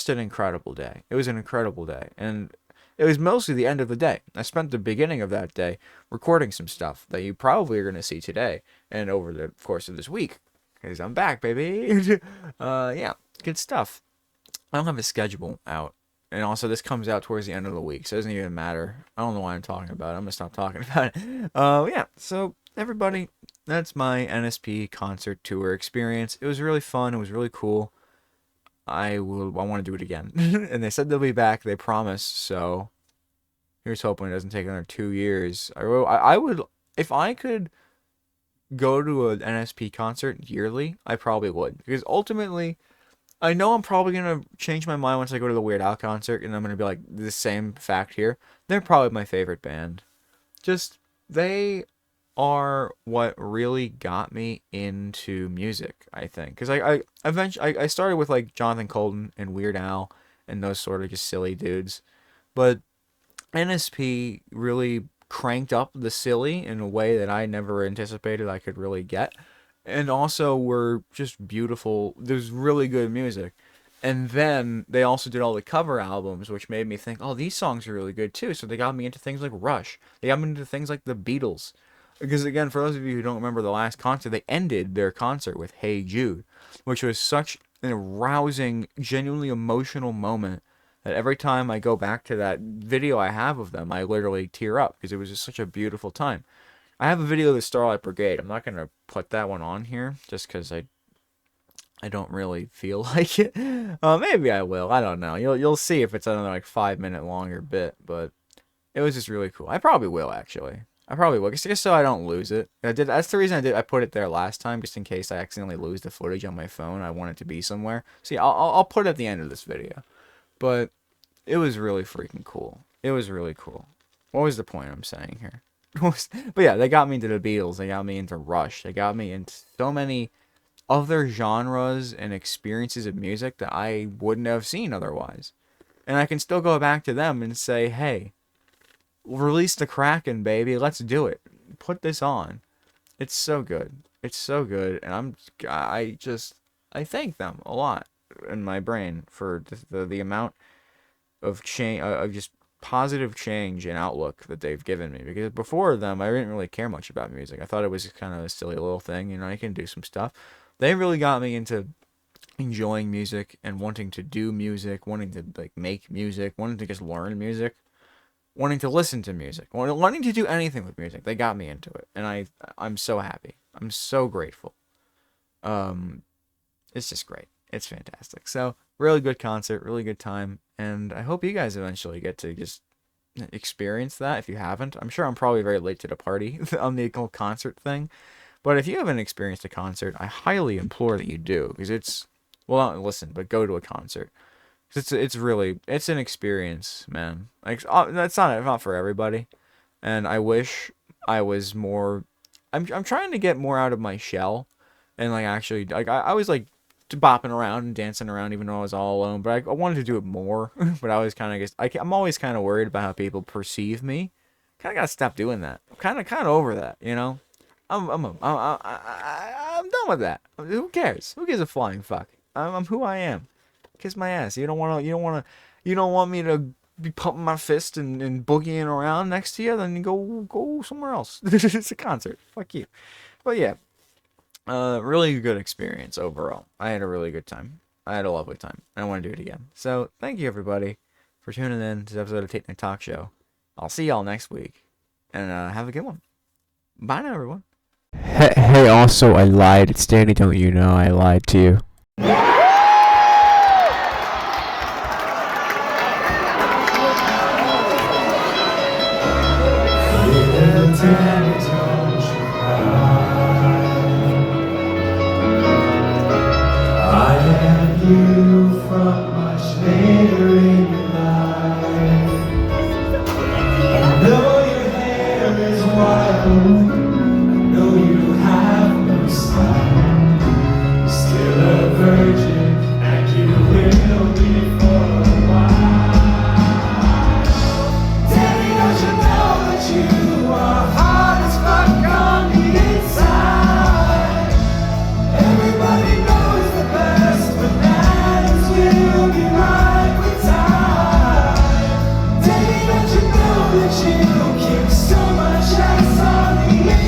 [SPEAKER 2] an incredible day. It was an incredible day, and it was mostly the end of the day. I spent the beginning of that day recording some stuff that you probably are gonna see today and over the course of this week, because I'm back, baby. Yeah, good stuff. I don't have a schedule out. And also, this comes out towards the end of the week, so it doesn't even matter. I don't know why I'm talking about it. I'm gonna stop talking about it. Yeah. So everybody, that's my NSP concert tour experience. It was really fun. It was really cool. I want to do it again. And they said they'll be back. They promised. So here's hoping it doesn't take another 2 years. I would, if I could go to an NSP concert yearly, I probably would, because ultimately I know I'm probably gonna change my mind once I go to the Weird Al concert, and I'm gonna be like the same fact here. They're probably my favorite band. Just they are what really got me into music, I think. Because I eventually I started with like Jonathan Colton and Weird Al and those sort of just silly dudes. But NSP really cranked up the silly in a way that I never anticipated I could really get. And also were just beautiful. There's really good music. And then they also did all the cover albums, which made me think, oh, these songs are really good too. So they got me into things like Rush. They got me into things like the Beatles. Because again, for those of you who don't remember the last concert, they ended their concert with Hey Jude, which was such an arousing, genuinely emotional moment that every time I go back to that video I have of them, I literally tear up because it was just such a beautiful time. I have a video of the Starlight Brigade. I'm not going to put that one on here just because I don't really feel like it. Maybe I will. I don't know. You'll see if it's another like 5 minute longer bit, but it was just really cool. I probably will actually. I probably will, just so I don't lose it. That's the reason I did. I put it there last time, just in case I accidentally lose the footage on my phone. I want it to be somewhere. See, I'll put it at the end of this video. But it was really freaking cool. It was really cool. What was the point I'm saying here? But yeah, they got me into the Beatles. They got me into Rush. They got me into so many other genres and experiences of music that I wouldn't have seen otherwise. And I can still go back to them and say, hey, release the Kraken, baby. Let's do it. Put this on. It's so good. It's so good. And I thank them a lot in my brain for the amount of change, of just positive change and outlook that they've given me. Because before them, I didn't really care much about music. I thought it was kind of a silly little thing. You know, I can do some stuff. They really got me into enjoying music and wanting to do music, wanting to like make music, wanting to just learn music, wanting to listen to music, wanting to do anything with music. They got me into it, and I'm so happy. I'm so grateful. It's just great. It's fantastic. So really good concert, really good time, and I hope you guys eventually get to just experience that if you haven't. I'm sure I'm probably very late to the party on the whole concert thing, but if you haven't experienced a concert, I highly implore that you do, because it's, well, not listen, but go to a concert. It's really, it's an experience, man. Like, that's not for everybody, and I wish I was more. I'm trying to get more out of my shell, and like actually, like I was like bopping around and dancing around even though I was all alone, but I wanted to do it more. But I was kind of just, I'm always kind of worried about how people perceive me. Kind of gotta stop doing that. I'm kind of over that, you know. I'm done with that. Who cares? Who gives a flying fuck? I'm who I am. Kiss my ass. You don't want me to be pumping my fist and boogieing around next to you. Then you go somewhere else. It's a concert. Fuck you. But yeah, really good experience overall. I had a really good time. I had a lovely time. I want to do it again. So thank you everybody for tuning in to this episode of Tate Night Talk Show. I'll see y'all next week, and have a good one. Bye now, everyone.
[SPEAKER 3] Hey, also, I lied. It's Danny, don't you know? I lied to you.
[SPEAKER 4] I had you from much later in your life. I know your hair is wild. I know you have no style. You're still a virgin, and you will be for a while. Daddy, don't you know that you are hot as fuck on the inside? Everybody knows the best bananas will be ripe with time. Daddy, don't you know that you kick so much ass on the inside?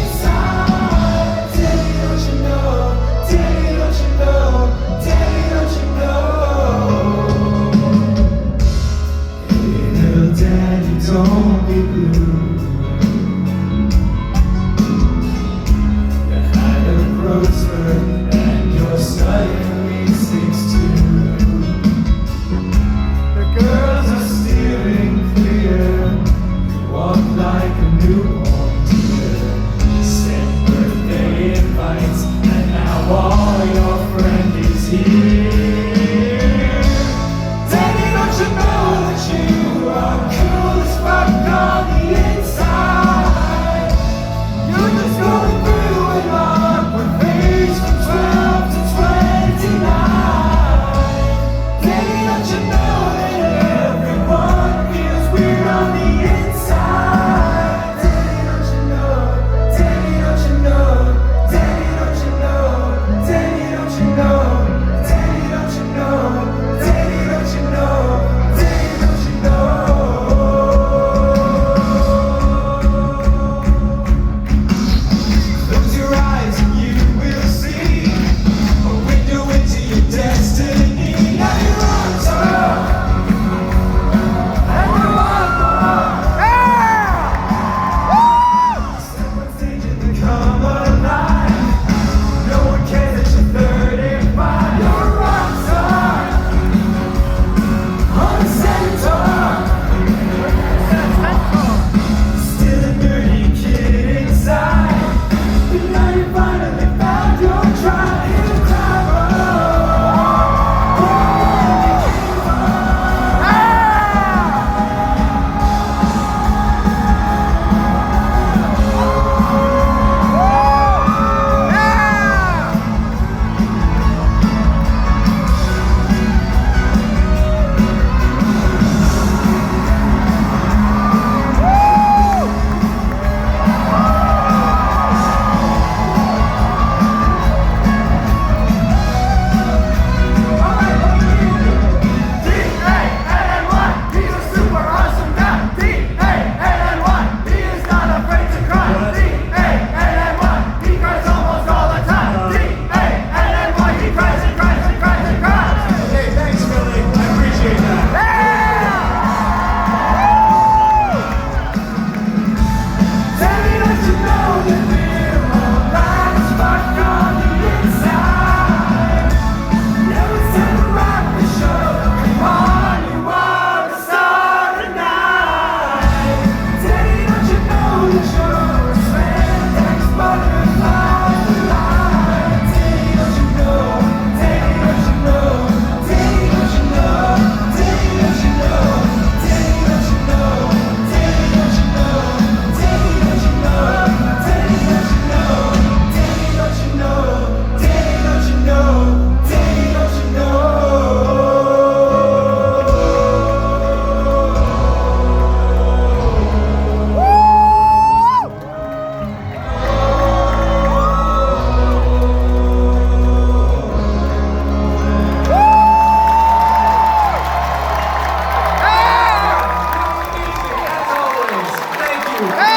[SPEAKER 5] Hey!